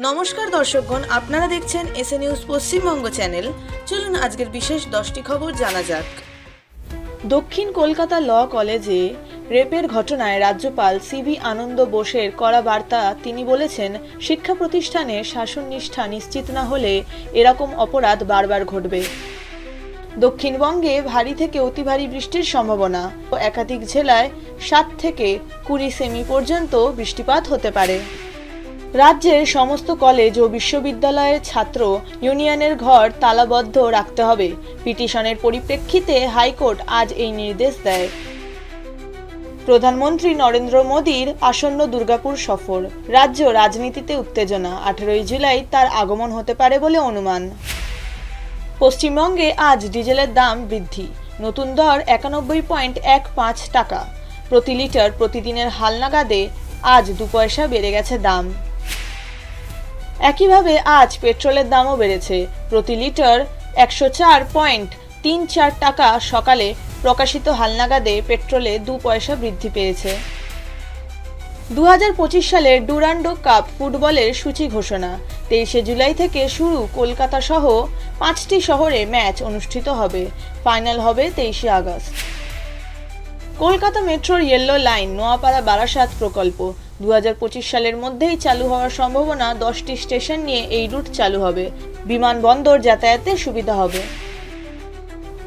নমস্কার দর্শকগণ, আপনারা দেখছেন এসএ নিউজ পশ্চিমবঙ্গ চ্যানেল। চলুন আজকের বিশেষ 10টি খবর জানা যাক। দক্ষিণ কলকাতা ল কলেজে রেপের ঘটনায় রাজ্যপাল সিভি আনন্দ বোসের কড়া বার্তা। তিনি বলেছেন, শিক্ষা প্রতিষ্ঠানে শাসন নিষ্ঠা নিশ্চিত না হলে এরকম অপরাধ বারবার ঘটবে। দক্ষিণবঙ্গে ভারী থেকে অতি ভারী বৃষ্টির সম্ভাবনা। একাধিক জেলায় 7 থেকে 20 সেমি পর্যন্ত বৃষ্টিপাত হতে পারে। রাজ্যের সমস্ত কলেজ ও বিশ্ববিদ্যালয়ের ছাত্র ইউনিয়নের ঘর তালাবদ্ধ রাখতে হবে। পিটিশনের পরিপ্রেক্ষিতে হাইকোর্ট আজ এই নির্দেশ দেয়। প্রধানমন্ত্রী নরেন্দ্র মোদীর আসন্ন দুর্গাপুর সফর। রাজ্য রাজনীতিতে উত্তেজনা। 18 জুলাই তার আগমন হতে পারে বলে অনুমান। পশ্চিমবঙ্গে আজ ডিজেলের দাম বৃদ্ধি। নতুন দর 91.15 টাকা প্রতি লিটার। প্রতিদিনের হালনাগাদে আজ 2 পয়সা বেড়ে গেছে দাম। একইভাবে আজ পেট্রোলের দামও বেড়েছে। প্রতি লিটার 104.34 টাকা। সকালে প্রকাশিত হালনাগাদে পেট্রোলে 2 পয়সা বৃদ্ধি পেয়েছে। 2025 সালের ডুরান্ডো কাপ ফুটবলের সূচি ঘোষণা। 23 জুলাই থেকে শুরু। কলকাতা সহ 5টি শহরে ম্যাচ অনুষ্ঠিত হবে। ফাইনাল হবে 23 আগস্ট। কলকাতা মেট্রোর ইয়েলো লাইন নোয়াপাড়া বারাসাত প্রকল্প 2025 সালের মধ্যেই চালু হওয়ার সম্ভাবনা। 10টি স্টেশন নিয়ে এই রুট চালু হবে। বিমানবন্দর যাতায়াতে সুবিধা হবে।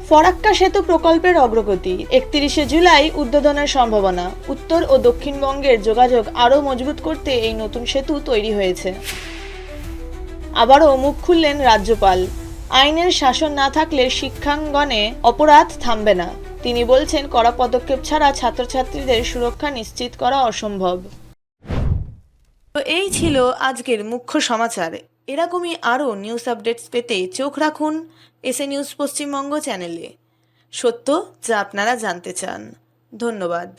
ফরাক্কা সেতু প্রকল্পের অগ্রগতি। 31 জুলাই উদ্বোধনের সম্ভাবনা। উত্তর ও দক্ষিণবঙ্গের যোগাযোগ আরও মজবুত করতে এই নতুন সেতু তৈরি হয়েছে। আবারও মুখ খুললেন রাজ্যপাল। আইনের শাসন না থাকলে শিক্ষাঙ্গনে অপরাধ থামবে না। তিনি বলছেন, কড়া পদক্ষেপ ছাড়া ছাত্রছাত্রীদের সুরক্ষা নিশ্চিত করা অসম্ভব। তো এই ছিল আজকের মুখ্য সমাচার। এরকমই আরও নিউজ আপডেটস পেতে চোখ রাখুন এসএ নিউজ পশ্চিমবঙ্গ চ্যানেলে। সত্য যা আপনারা জানতে চান। ধন্যবাদ।